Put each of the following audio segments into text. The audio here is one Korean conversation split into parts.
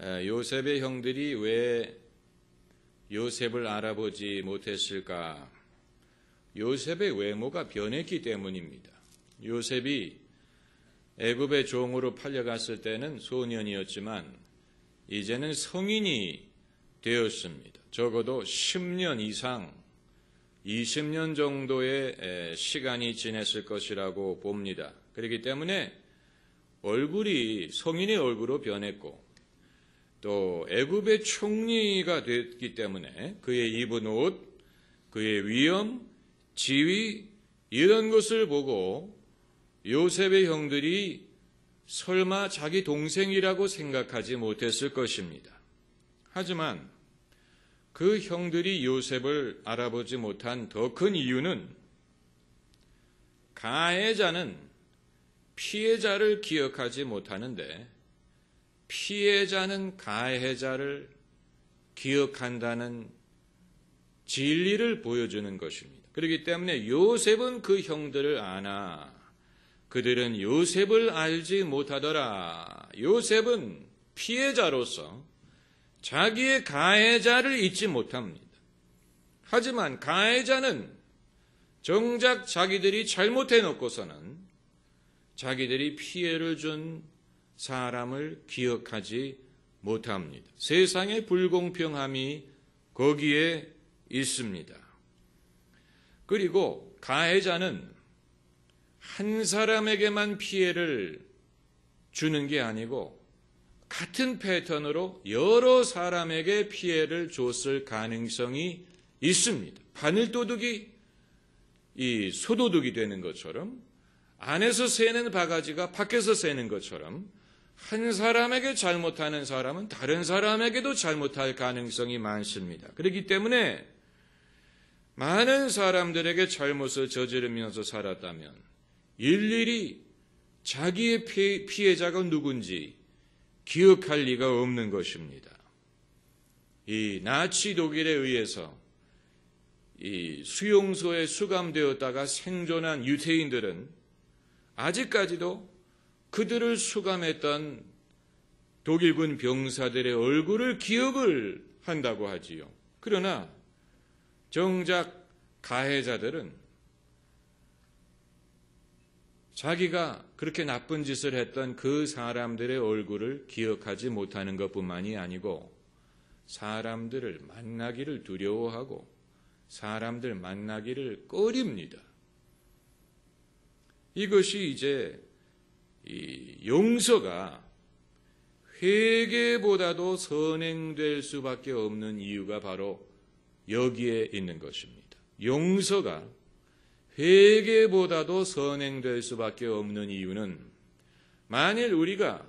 요셉의 형들이 왜 요셉을 알아보지 못했을까? 요셉의 외모가 변했기 때문입니다. 요셉이 애굽의 종으로 팔려갔을 때는 소년이었지만 이제는 성인이 되었습니다. 적어도 10년 이상 20년 정도의 시간이 지났을 것이라고 봅니다. 그렇기 때문에 얼굴이 성인의 얼굴로 변했고 또 애굽의 총리가 됐기 때문에 그의 입은 옷, 그의 위엄, 지위 이런 것을 보고 요셉의 형들이 설마 자기 동생이라고 생각하지 못했을 것입니다. 하지만 그 형들이 요셉을 알아보지 못한 더 큰 이유는 가해자는 피해자를 기억하지 못하는데 피해자는 가해자를 기억한다는 진리를 보여주는 것입니다. 그렇기 때문에 요셉은 그 형들을 아나 그들은 요셉을 알지 못하더라. 요셉은 피해자로서 자기의 가해자를 잊지 못합니다. 하지만 가해자는 정작 자기들이 잘못해놓고서는 자기들이 피해를 준 사람을 기억하지 못합니다. 세상의 불공평함이 거기에 있습니다. 그리고 가해자는 한 사람에게만 피해를 주는 게 아니고 같은 패턴으로 여러 사람에게 피해를 줬을 가능성이 있습니다. 바늘도둑이 이 소도둑이 되는 것처럼 안에서 새는 바가지가 밖에서 새는 것처럼 한 사람에게 잘못하는 사람은 다른 사람에게도 잘못할 가능성이 많습니다. 그렇기 때문에 많은 사람들에게 잘못을 저지르면서 살았다면 일일이 자기의 피해자가 누군지 기억할 리가 없는 것입니다. 이 나치 독일에 의해서 이 수용소에 수감되었다가 생존한 유태인들은 아직까지도 그들을 수감했던 독일군 병사들의 얼굴을 기억을 한다고 하지요. 그러나 정작 가해자들은 자기가 그렇게 나쁜 짓을 했던 그 사람들의 얼굴을 기억하지 못하는 것뿐만이 아니고 사람들을 만나기를 두려워하고 사람들 만나기를 꺼립니다. 이것이 이제 이 용서가 회개보다도 선행될 수밖에 없는 이유가 바로 여기에 있는 것입니다. 용서가 회개보다도 선행될 수밖에 없는 이유는 만일 우리가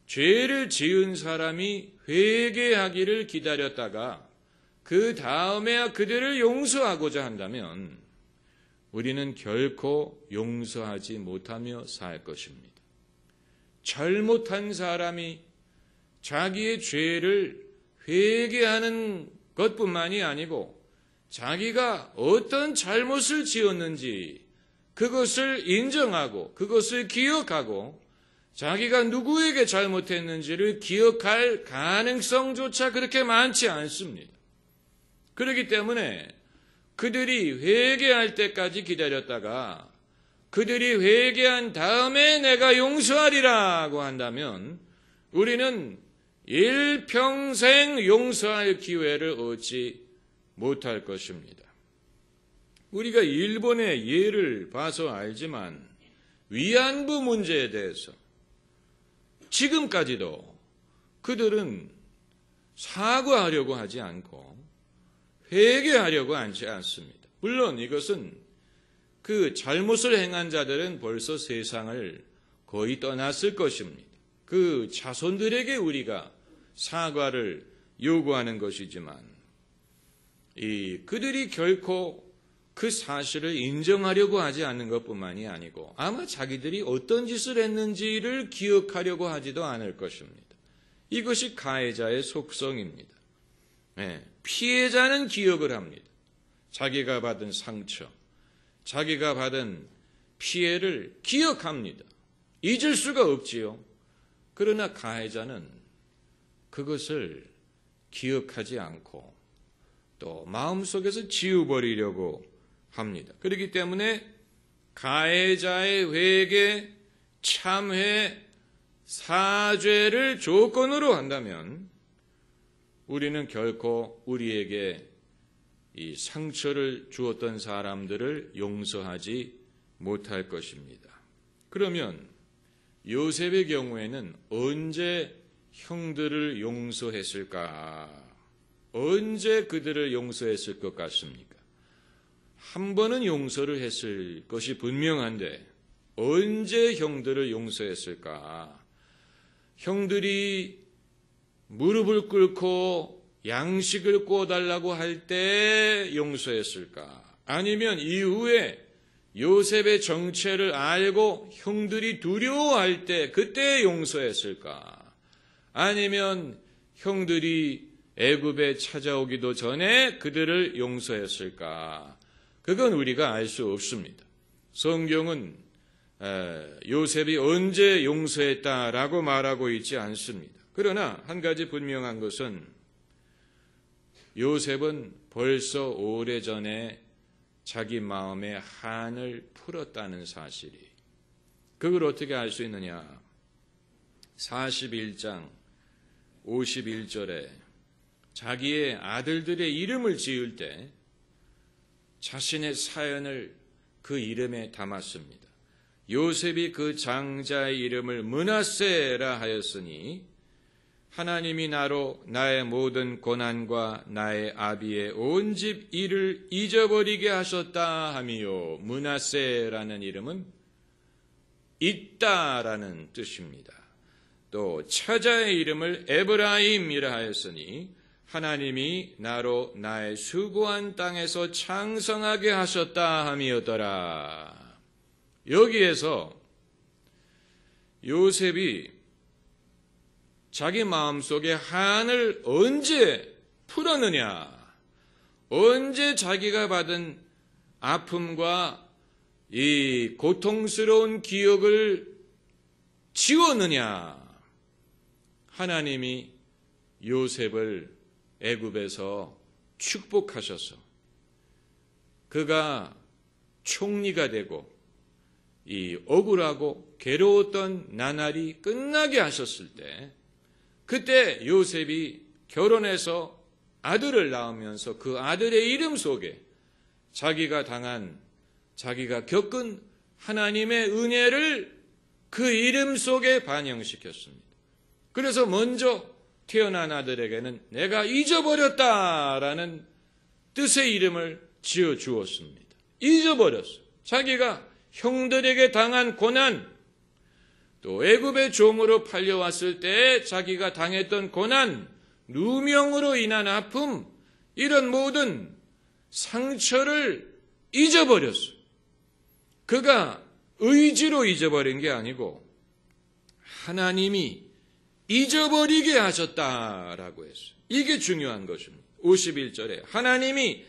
죄를 지은 사람이 회개하기를 기다렸다가 그 다음에야 그들을 용서하고자 한다면 우리는 결코 용서하지 못하며 살 것입니다. 잘못한 사람이 자기의 죄를 회개하는 것뿐만이 아니고 자기가 어떤 잘못을 지었는지 그것을 인정하고 그것을 기억하고 자기가 누구에게 잘못했는지를 기억할 가능성조차 그렇게 많지 않습니다. 그렇기 때문에 그들이 회개할 때까지 기다렸다가 그들이 회개한 다음에 내가 용서하리라고 한다면 우리는 일평생 용서할 기회를 얻지 못할 것입니다. 우리가 일본의 예를 봐서 알지만 위안부 문제에 대해서 지금까지도 그들은 사과하려고 하지 않고 회개하려고 하지 않습니다. 물론 이것은 그 잘못을 행한 자들은 벌써 세상을 거의 떠났을 것입니다. 그 자손들에게 우리가 사과를 요구하는 것이지만 그들이 결코 그 사실을 인정하려고 하지 않는 것뿐만이 아니고 아마 자기들이 어떤 짓을 했는지를 기억하려고 하지도 않을 것입니다. 이것이 가해자의 속성입니다. 피해자는 기억을 합니다. 자기가 받은 상처, 자기가 받은 피해를 기억합니다. 잊을 수가 없지요. 그러나 가해자는 그것을 기억하지 않고 또 마음속에서 지워버리려고 합니다. 그렇기 때문에 가해자의 회개, 참회, 사죄를 조건으로 한다면 우리는 결코 우리에게 이 상처를 주었던 사람들을 용서하지 못할 것입니다. 그러면 요셉의 경우에는 언제 형들을 용서했을까? 언제 그들을 용서했을 것 같습니까? 한 번은 용서를 했을 것이 분명한데 언제 형들을 용서했을까? 형들이 무릎을 꿇고 양식을 구워달라고 할 때 용서했을까? 아니면 이후에 요셉의 정체를 알고 형들이 두려워할 때 그때 용서했을까? 아니면 형들이 애굽에 찾아오기도 전에 그들을 용서했을까? 그건 우리가 알 수 없습니다. 성경은 요셉이 언제 용서했다라고 말하고 있지 않습니다. 그러나 한 가지 분명한 것은 요셉은 벌써 오래전에 자기 마음의 한을 풀었다는 사실이, 그걸 어떻게 알 수 있느냐? 41장 51절에 자기의 아들들의 이름을 지을 때 자신의 사연을 그 이름에 담았습니다. 요셉이 그 장자의 이름을 므낫세라 하였으니 하나님이 나로 나의 모든 고난과 나의 아비의 온 집 일을 잊어버리게 하셨다 하미요. 므낫세라는 이름은 잊다라는 뜻입니다. 또 처자의 이름을 에브라임이라 하였으니 하나님이 나로 나의 수고한 땅에서 창성하게 하셨다 함이었더라. 여기에서 요셉이 자기 마음속에 한을 언제 풀었느냐? 언제 자기가 받은 아픔과 이 고통스러운 기억을 지웠느냐? 하나님이 요셉을 애굽에서 축복하셔서 그가 총리가 되고 이 억울하고 괴로웠던 나날이 끝나게 하셨을 때, 그때 요셉이 결혼해서 아들을 낳으면서 그 아들의 이름 속에 자기가 겪은 하나님의 은혜를 그 이름 속에 반영시켰습니다. 그래서 먼저 태어난 아들에게는 내가 잊어버렸다라는 뜻의 이름을 지어 주었습니다. 잊어버렸어요. 자기가 형들에게 당한 고난, 또 애굽의 종으로 팔려왔을 때 자기가 당했던 고난, 누명으로 인한 아픔, 이런 모든 상처를 잊어버렸어요. 그가 의지로 잊어버린 게 아니고 하나님이 잊어버리게 하셨다라고 했어요. 이게 중요한 것입니다. 51절에 하나님이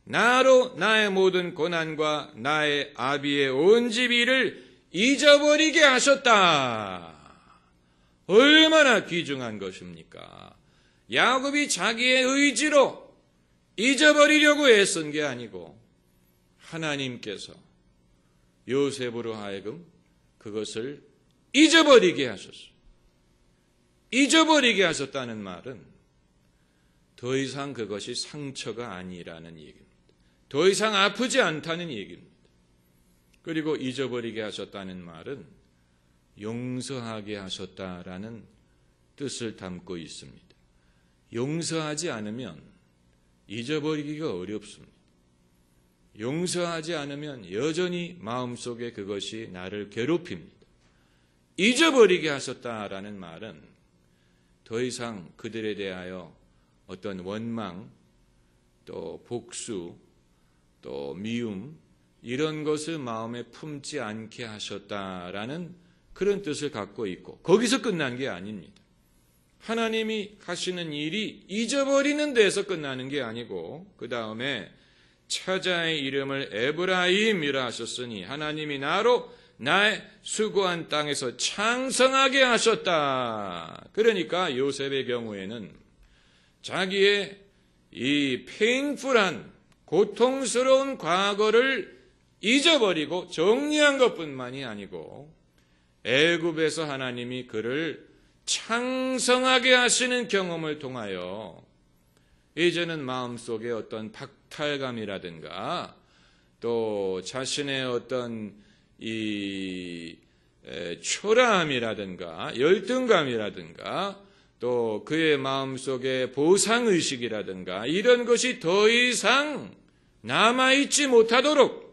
나로 나의 모든 고난과 나의 아비의 온 집 일을 잊어버리게 하셨다. 얼마나 귀중한 것입니까? 야곱이 자기의 의지로 잊어버리려고 애쓴 게 아니고 하나님께서 요셉으로 하여금 그것을 잊어버리게 하셨어요. 잊어버리게 하셨다는 말은 더 이상 그것이 상처가 아니라는 얘기입니다. 더 이상 아프지 않다는 얘기입니다. 그리고 잊어버리게 하셨다는 말은 용서하게 하셨다라는 뜻을 담고 있습니다. 용서하지 않으면 잊어버리기가 어렵습니다. 용서하지 않으면 여전히 마음속에 그것이 나를 괴롭힙니다. 잊어버리게 하셨다라는 말은 더 이상 그들에 대하여 어떤 원망, 또 복수, 또 미움, 이런 것을 마음에 품지 않게 하셨다라는 그런 뜻을 갖고 있고, 거기서 끝난 게 아닙니다. 하나님이 하시는 일이 잊어버리는 데서 끝나는 게 아니고, 그 다음에 처자의 이름을 에브라임이라 하셨으니 하나님이 나로 나의 수고한 땅에서 창성하게 하셨다. 그러니까 요셉의 경우에는 자기의 이 페인풀한 고통스러운 과거를 잊어버리고 정리한 것뿐만이 아니고 애굽에서 하나님이 그를 창성하게 하시는 경험을 통하여 이제는 마음속에 어떤 박탈감이라든가 또 자신의 어떤 이 초라함이라든가 열등감이라든가 또 그의 마음속에 보상의식이라든가 이런 것이 더 이상 남아있지 못하도록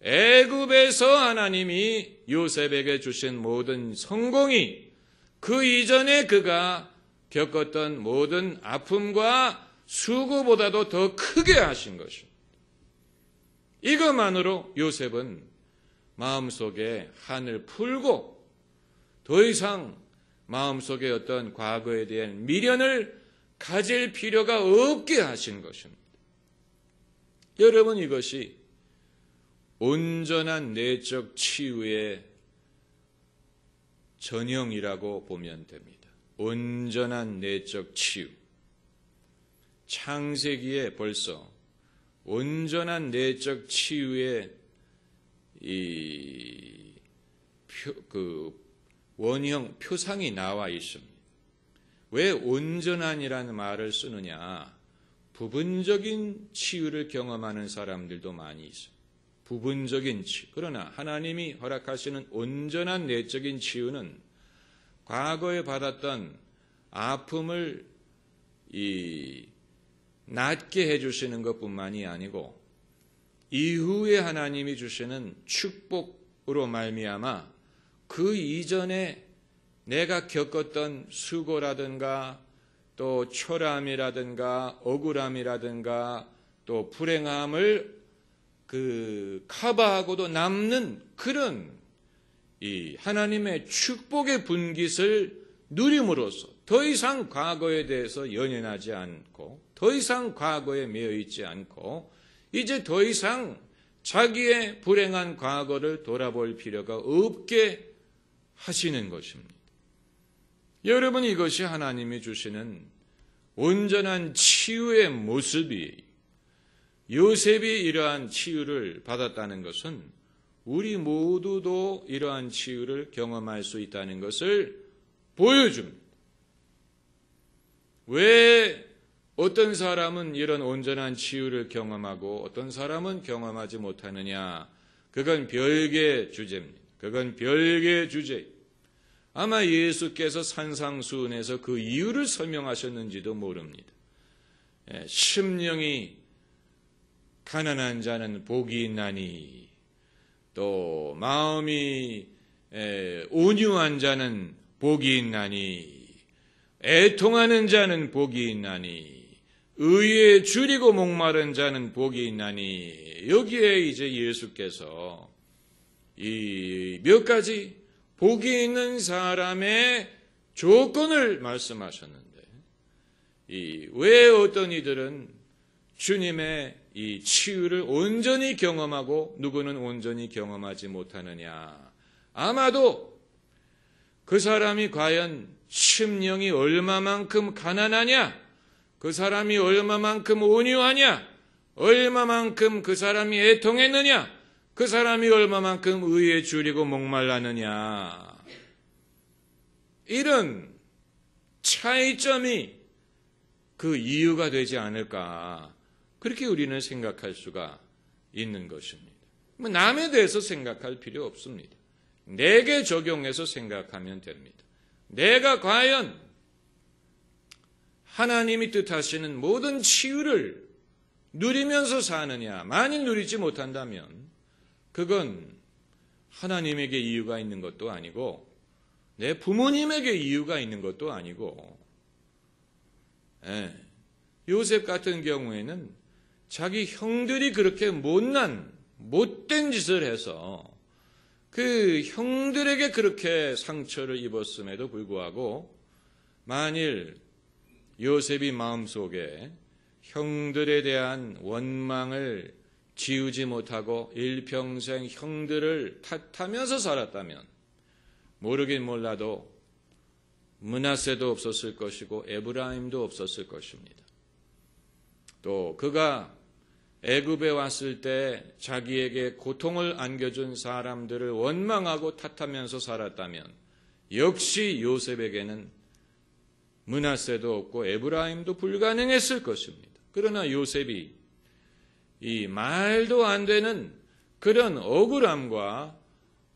애굽에서 하나님이 요셉에게 주신 모든 성공이 그 이전에 그가 겪었던 모든 아픔과 수고보다도 더 크게 하신 것입니다. 이것만으로 요셉은 마음속에 한을 풀고 더 이상 마음속에 어떤 과거에 대한 미련을 가질 필요가 없게 하신 것입니다. 여러분, 이것이 온전한 내적 치유의 전형이라고 보면 됩니다. 온전한 내적 치유. 창세기에 벌써 온전한 내적 치유의 원형 표상이 나와 있습니다. 왜 온전한이라는 말을 쓰느냐? 부분적인 치유를 경험하는 사람들도 많이 있어요. 부분적인 치유. 그러나 하나님이 허락하시는 온전한 내적인 치유는 과거에 받았던 아픔을 낫게 해주시는 것뿐만이 아니고 이후에 하나님이 주시는 축복으로 말미암아 그 이전에 내가 겪었던 수고라든가 또 초라함이라든가 억울함이라든가 또 불행함을 커버하고도 남는 그런 이 하나님의 축복의 분깃을 누림으로써 더 이상 과거에 대해서 연연하지 않고 더 이상 과거에 매여 있지 않고 이제 더 이상 자기의 불행한 과거를 돌아볼 필요가 없게 하시는 것입니다. 여러분, 이것이 하나님이 주시는 온전한 치유의 모습이 요셉이 이러한 치유를 받았다는 것은 우리 모두도 이러한 치유를 경험할 수 있다는 것을 보여줍니다. 왜 어떤 사람은 이런 온전한 치유를 경험하고 어떤 사람은 경험하지 못하느냐? 그건 별개의 주제입니다. 그건 별개의 주제. 아마 예수께서 산상수훈에서 그 이유를 설명하셨는지도 모릅니다. 심령이 가난한 자는 복이 있나니 또 마음이 온유한 자는 복이 있나니 애통하는 자는 복이 있나니 의에 줄이고 목마른 자는 복이 있나니 여기에 이제 예수께서 이 몇 가지 복이 있는 사람의 조건을 말씀하셨는데 왜 어떤 이들은 주님의 이 치유를 온전히 경험하고 누구는 온전히 경험하지 못하느냐? 아마도 그 사람이 과연 심령이 얼마만큼 가난하냐? 그 사람이 얼마만큼 온유하냐? 얼마만큼 그 사람이 애통했느냐? 그 사람이 얼마만큼 의에 줄이고 목말랐느냐? 이런 차이점이 그 이유가 되지 않을까? 그렇게 우리는 생각할 수가 있는 것입니다. 남에 대해서 생각할 필요 없습니다. 내게 적용해서 생각하면 됩니다. 내가 과연 하나님이 뜻하시는 모든 치유를 누리면서 사느냐? 만일 누리지 못한다면 그건 하나님에게 이유가 있는 것도 아니고 내 부모님에게 이유가 있는 것도 아니고 요셉 같은 경우에는 자기 형들이 그렇게 못된 짓을 해서 그 형들에게 그렇게 상처를 입었음에도 불구하고 만일 요셉이 마음속에 형들에 대한 원망을 지우지 못하고 일평생 형들을 탓하면서 살았다면 모르긴 몰라도 므낫세도 없었을 것이고 에브라임도 없었을 것입니다. 또 그가 애굽에 왔을 때 자기에게 고통을 안겨준 사람들을 원망하고 탓하면서 살았다면 역시 요셉에게는 므낫세도 없고 에브라임도 불가능했을 것입니다. 그러나 요셉이 이 말도 안 되는 그런 억울함과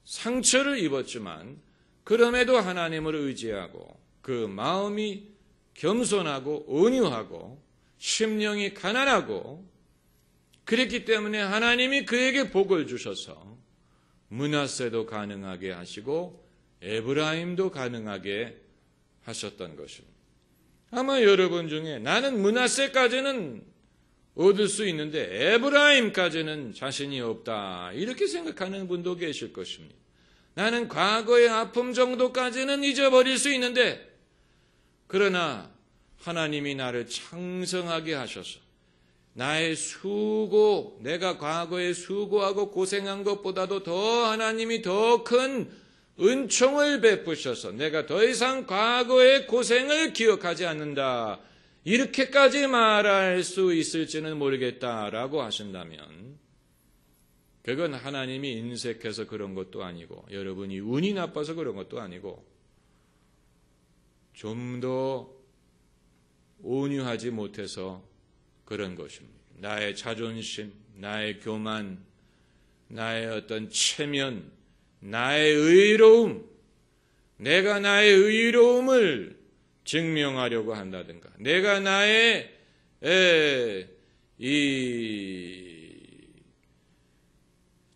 상처를 입었지만 그럼에도 하나님을 의지하고 그 마음이 겸손하고 온유하고 심령이 가난하고 그랬기 때문에 하나님이 그에게 복을 주셔서 므낫세도 가능하게 하시고 에브라임도 가능하게 하셨던 것입니다. 아마 여러분 중에 나는 므낫세까지는 얻을 수 있는데 에브라임까지는 자신이 없다 이렇게 생각하는 분도 계실 것입니다. 나는 과거의 아픔 정도까지는 잊어버릴 수 있는데 그러나 하나님이 나를 창성하게 하셔서 나의 수고, 내가 과거에 수고하고 고생한 것보다도 더 하나님이 더 큰 은총을 베푸셔서 내가 더 이상 과거의 고생을 기억하지 않는다. 이렇게까지 말할 수 있을지는 모르겠다라고 하신다면 그건 하나님이 인색해서 그런 것도 아니고 여러분이 운이 나빠서 그런 것도 아니고 좀 더 온유하지 못해서 그런 것입니다. 나의 자존심, 나의 교만, 나의 어떤 체면, 나의 의로움, 내가 나의 의로움을 증명하려고 한다든가, 내가 나의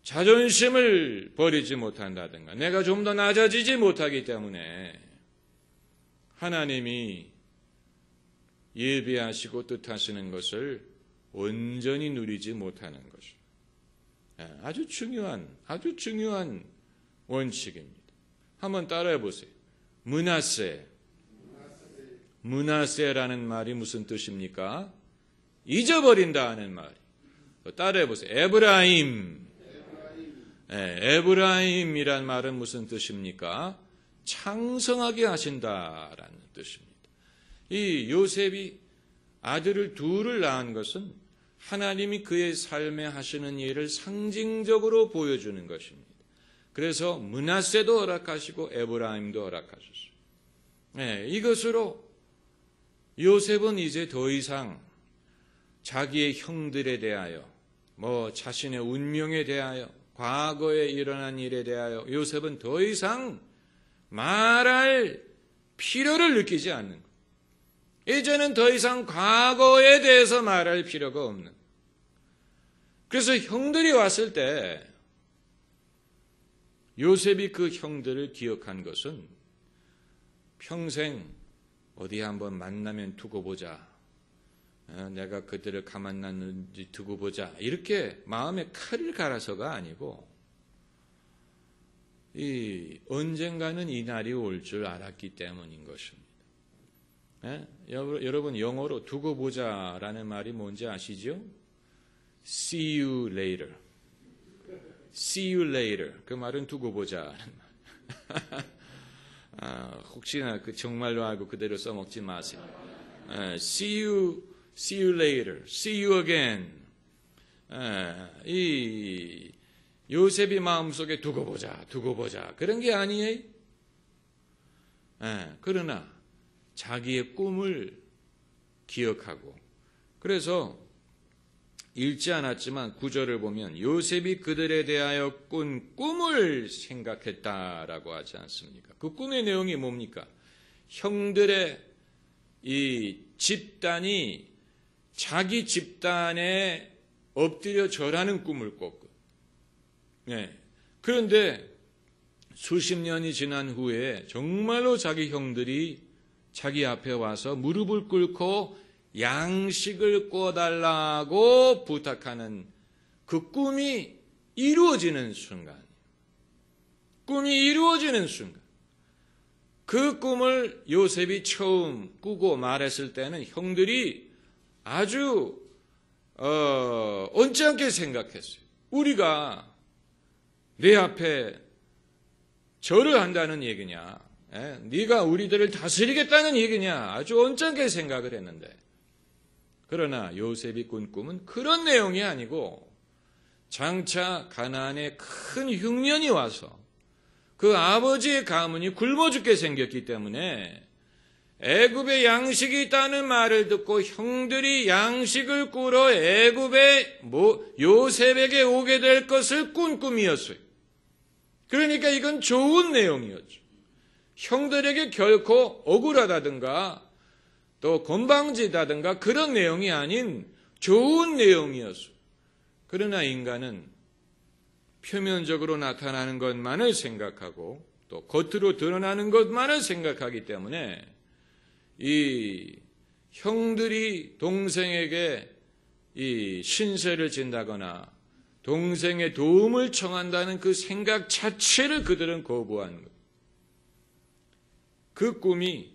자존심을 버리지 못한다든가, 내가 좀 더 낮아지지 못하기 때문에 하나님이 예비하시고 뜻하시는 것을 온전히 누리지 못하는 것입니다. 아주 중요한 원칙입니다. 한번 따라해 보세요. 므낫세라는 말이 무슨 뜻입니까? 잊어버린다 하는 말이. 따라해 보세요. 에브라임이란 말은 무슨 뜻입니까? 창성하게 하신다라는 뜻입니다. 이 요셉이 아들을 둘을 낳은 것은 하나님이 그의 삶에 하시는 일을 상징적으로 보여주는 것입니다. 그래서 므낫세도 허락하시고 에브라임도 허락하셨어요. 이것으로 요셉은 이제 더 이상 자기의 형들에 대하여 자신의 운명에 대하여 과거에 일어난 일에 대하여 요셉은 더 이상 말할 필요를 느끼지 않는 것. 이제는 더 이상 과거에 대해서 말할 필요가 없는. 그래서 형들이 왔을 때 요셉이 그 형들을 기억한 것은 평생 어디 한번 만나면 두고 보자. 내가 그들을 가만 놨는지 두고 보자. 이렇게 마음에 칼을 갈아서가 아니고 언젠가는 이 날이 올 줄 알았기 때문인 것입니다. 여러분 영어로 두고 보자라는 말이 뭔지 아시죠? See you later. See you later. 그 말은 두고 보자라는 말. 혹시나 그 정말로 알고 그대로 써먹지 마세요. See you later. See you again. 이 요셉이 마음속에 두고 보자. 그런 게 아니에요. 그러나 자기의 꿈을 기억하고 그래서 읽지 않았지만 9절을 보면 요셉이 그들에 대하여 꾼 꿈을 생각했다라고 하지 않습니까? 그 꿈의 내용이 뭡니까? 형들의 이 집단이 자기 집단에 엎드려 절하는 꿈을 꿨고 그런데 수십 년이 지난 후에 정말로 자기 형들이 자기 앞에 와서 무릎을 꿇고 양식을 꿔달라고 부탁하는 그 꿈이 이루어지는 순간. 그 꿈을 요셉이 처음 꾸고 말했을 때는 형들이 아주 언짢게 생각했어요. 우리가 내 앞에 절을 한다는 얘기냐, 네가 우리들을 다스리겠다는 얘기냐, 아주 언짢게 생각을 했는데, 그러나 요셉이 꾼 꿈은 그런 내용이 아니고 장차 가나안에 큰 흉년이 와서 그 아버지의 가문이 굶어 죽게 생겼기 때문에 애굽에 양식이 있다는 말을 듣고 형들이 양식을 꾸러 애굽에 요셉에게 오게 될 것을 꾼 꿈이었어요. 그러니까 이건 좋은 내용이었죠. 형들에게 결코 억울하다든가 또 건방지다든가 그런 내용이 아닌 좋은 내용이었어요. 그러나 인간은 표면적으로 나타나는 것만을 생각하고 또 겉으로 드러나는 것만을 생각하기 때문에 이 형들이 동생에게 이 신세를 진다거나 동생의 도움을 청한다는 그 생각 자체를 그들은 거부한 거예요. 그 꿈이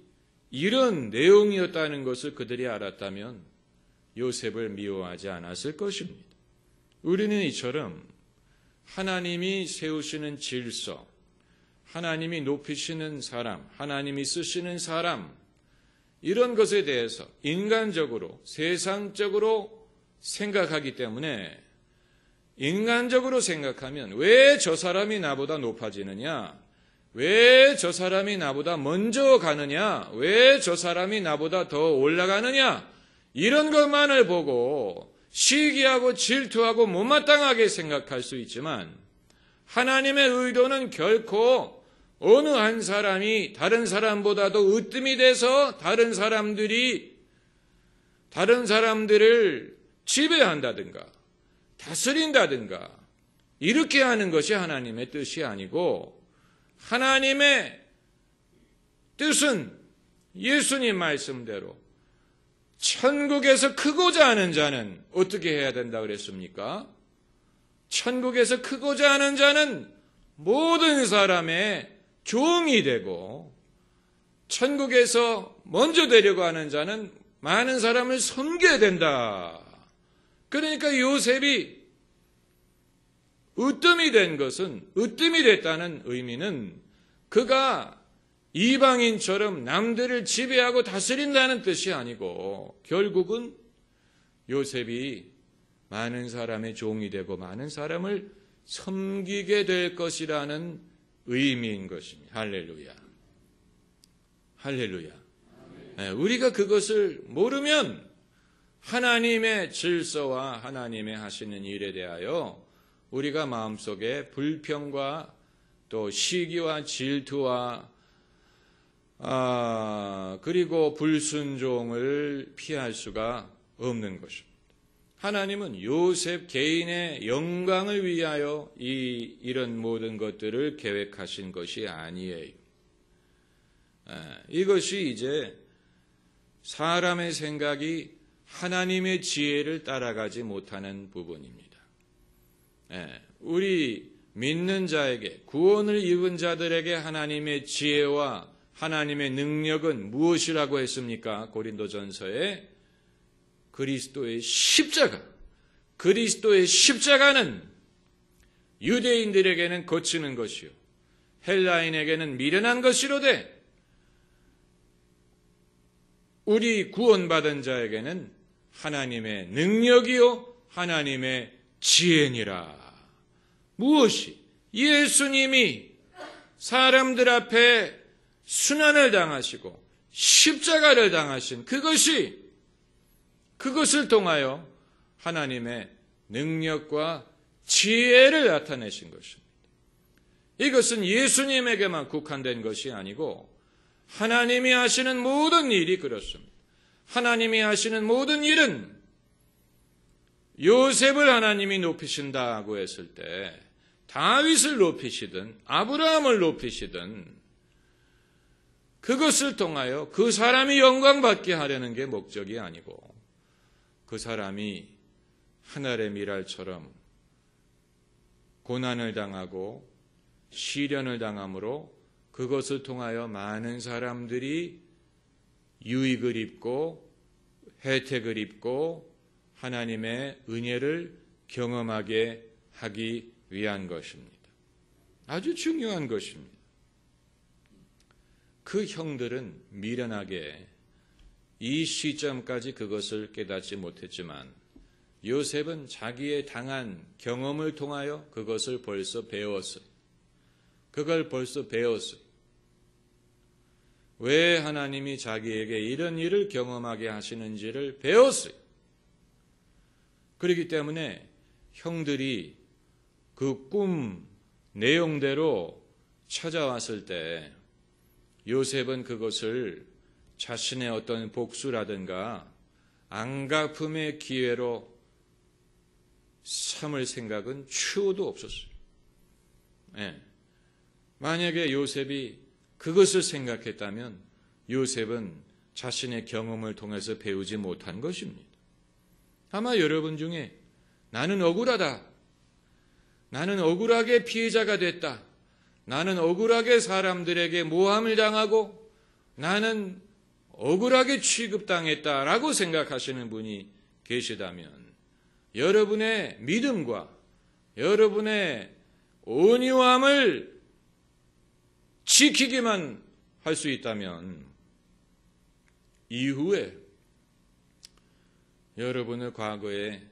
이런 내용이었다는 것을 그들이 알았다면 요셉을 미워하지 않았을 것입니다. 우리는 이처럼 하나님이 세우시는 질서, 하나님이 높이시는 사람, 하나님이 쓰시는 사람, 이런 것에 대해서 인간적으로, 세상적으로 생각하기 때문에 인간적으로 생각하면 왜 저 사람이 나보다 높아지느냐? 왜 저 사람이 나보다 먼저 가느냐? 왜 저 사람이 나보다 더 올라가느냐? 이런 것만을 보고 시기하고 질투하고 못마땅하게 생각할 수 있지만 하나님의 의도는 결코 어느 한 사람이 다른 사람보다도 으뜸이 돼서 다른 사람들을 지배한다든가 다스린다든가 이렇게 하는 것이 하나님의 뜻이 아니고 하나님의 뜻은 예수님 말씀대로 천국에서 크고자 하는 자는 어떻게 해야 된다 그랬습니까? 천국에서 크고자 하는 자는 모든 사람의 종이 되고 천국에서 먼저 되려고 하는 자는 많은 사람을 섬겨야 된다. 그러니까 요셉이 으뜸이 됐다는 의미는 그가 이방인처럼 남들을 지배하고 다스린다는 뜻이 아니고 결국은 요셉이 많은 사람의 종이 되고 많은 사람을 섬기게 될 것이라는 의미인 것입니다. 할렐루야. 할렐루야. 네, 우리가 그것을 모르면 하나님의 질서와 하나님의 하시는 일에 대하여 우리가 마음속에 불평과 또 시기와 질투와 그리고 불순종을 피할 수가 없는 것입니다. 하나님은 요셉 개인의 영광을 위하여 이런 모든 것들을 계획하신 것이 아니에요. 이것이 이제 사람의 생각이 하나님의 지혜를 따라가지 못하는 부분입니다. 우리 믿는 자에게, 구원을 입은 자들에게 하나님의 지혜와 하나님의 능력은 무엇이라고 했습니까? 고린도전서에 그리스도의 십자가. 그리스도의 십자가는 유대인들에게는 거치는 것이요 헬라인에게는 미련한 것이로되 우리 구원받은 자에게는 하나님의 능력이요 하나님의 지혜니라. 무엇이? 예수님이 사람들 앞에 순환을 당하시고 십자가를 당하신 그것을 통하여 하나님의 능력과 지혜를 나타내신 것입니다. 이것은 예수님에게만 국한된 것이 아니고 하나님이 하시는 모든 일이 그렇습니다. 하나님이 하시는 모든 일은 요셉을 하나님이 높이신다고 했을 때 다윗을 높이시든 아브라함을 높이시든 그것을 통하여 그 사람이 영광받게 하려는 게 목적이 아니고 그 사람이 하늘의 미랄처럼 고난을 당하고 시련을 당함으로 그것을 통하여 많은 사람들이 유익을 입고 혜택을 입고 하나님의 은혜를 경험하게 하기 위한 것입니다. 아주 중요한 것입니다. 그 형들은 미련하게 이 시점까지 그것을 깨닫지 못했지만 요셉은 자기의 당한 경험을 통하여 그것을 벌써 배웠어요. 그걸 벌써 배웠어요. 왜 하나님이 자기에게 이런 일을 경험하게 하시는지를 배웠어요. 그렇기 때문에 형들이 그 꿈 내용대로 찾아왔을 때 요셉은 그것을 자신의 어떤 복수라든가 안갚음의 기회로 삼을 생각은 추호도 없었어요. 네. 만약에 요셉이 그것을 생각했다면 요셉은 자신의 경험을 통해서 배우지 못한 것입니다. 아마 여러분 중에 나는 억울하다. 나는 억울하게 피해자가 됐다. 나는 억울하게 사람들에게 모함을 당하고 나는 억울하게 취급당했다라고 생각하시는 분이 계시다면 여러분의 믿음과 여러분의 온유함을 지키기만 할 수 있다면 이후에 여러분을 과거에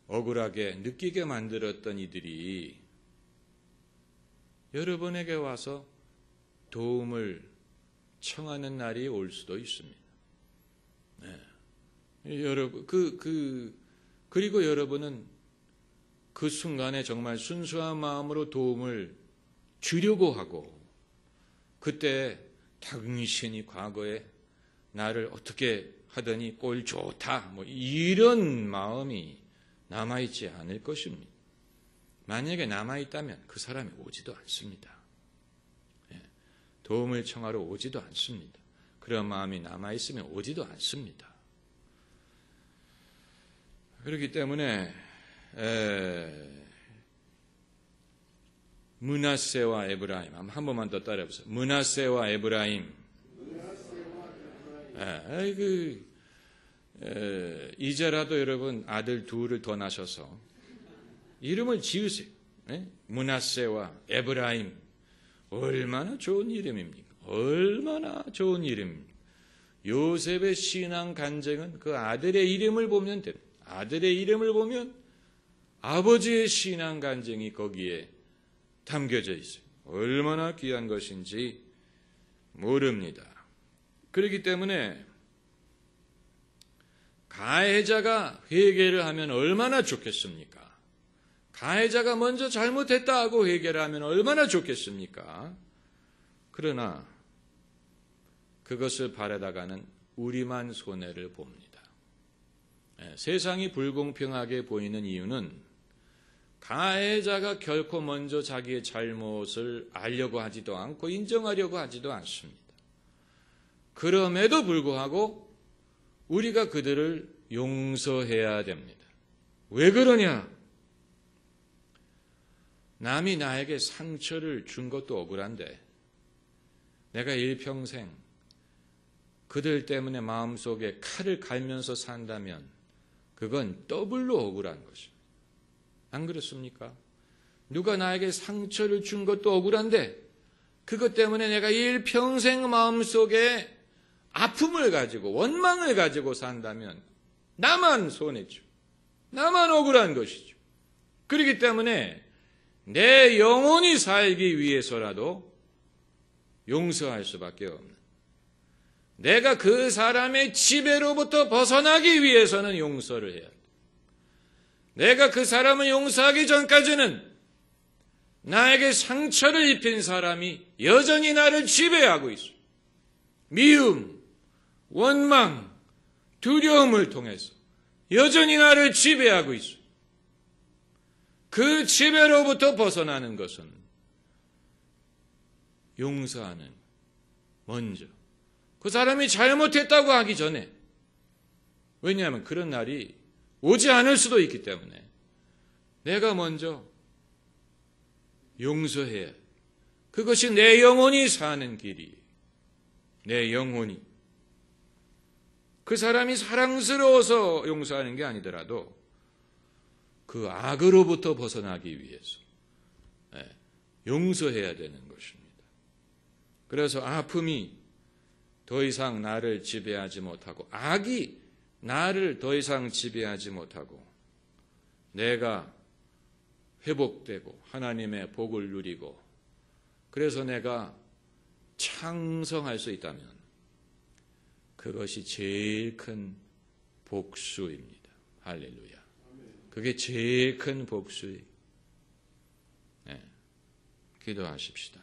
억울하게 느끼게 만들었던 이들이 여러분에게 와서 도움을 청하는 날이 올 수도 있습니다. 네. 여러분, 그리고 여러분은 그 순간에 정말 순수한 마음으로 도움을 주려고 하고, 그때 당신이 과거에 나를 어떻게 하더니 꼴 좋다, 이런 마음이 남아있지 않을 것입니다. 만약에 남아있다면 그 사람이 오지도 않습니다. 도움을 청하러 오지도 않습니다. 그런 마음이 남아있으면 오지도 않습니다. 그렇기 때문에 므낫세와 에브라임 한 번만 더 따라해보세요. 므낫세와 에브라임. 이제라도 여러분 아들 둘을 더 낳으셔서 이름을 지으세요. 므낫세와 에브라임. 얼마나 좋은 이름입니까? 얼마나 좋은 이름입니까? 요셉의 신앙 간증은 그 아들의 이름을 보면 됩니다. 아들의 이름을 보면 아버지의 신앙 간증이 거기에 담겨져 있어요. 얼마나 귀한 것인지 모릅니다. 그렇기 때문에 가해자가 회개를 하면 얼마나 좋겠습니까? 가해자가 먼저 잘못했다 하고 회개를 하면 얼마나 좋겠습니까? 그러나 그것을 바라다가는 우리만 손해를 봅니다. 세상이 불공평하게 보이는 이유는 가해자가 결코 먼저 자기의 잘못을 알려고 하지도 않고 인정하려고 하지도 않습니다. 그럼에도 불구하고 우리가 그들을 용서해야 됩니다. 왜 그러냐? 남이 나에게 상처를 준 것도 억울한데 내가 일평생 그들 때문에 마음속에 칼을 갈면서 산다면 그건 더블로 억울한 것입니다. 안 그렇습니까? 누가 나에게 상처를 준 것도 억울한데 그것 때문에 내가 일평생 마음속에 아픔을 가지고 원망을 가지고 산다면 나만 손해죠. 나만 억울한 것이죠. 그렇기 때문에 내 영혼이 살기 위해서라도 용서할 수밖에 없는, 내가 그 사람의 지배로부터 벗어나기 위해서는 용서를 해야 돼. 내가 그 사람을 용서하기 전까지는 나에게 상처를 입힌 사람이 여전히 나를 지배하고 있어. 미움, 원망, 두려움을 통해서 여전히 나를 지배하고 있어. 그 지배로부터 벗어나는 것은 용서하는, 먼저 그 사람이 잘못했다고 하기 전에, 왜냐하면 그런 날이 오지 않을 수도 있기 때문에 내가 먼저 용서해야, 그것이 내 영혼이 사는 길이, 내 영혼이. 그 사람이 사랑스러워서 용서하는 게 아니더라도 그 악으로부터 벗어나기 위해서 용서해야 되는 것입니다. 그래서 아픔이 더 이상 나를 지배하지 못하고 악이 나를 더 이상 지배하지 못하고 내가 회복되고 하나님의 복을 누리고 그래서 내가 창성할 수 있다면 그것이 제일 큰 복수입니다. 할렐루야. 그게 제일 큰 복수예요. 기도하십시다.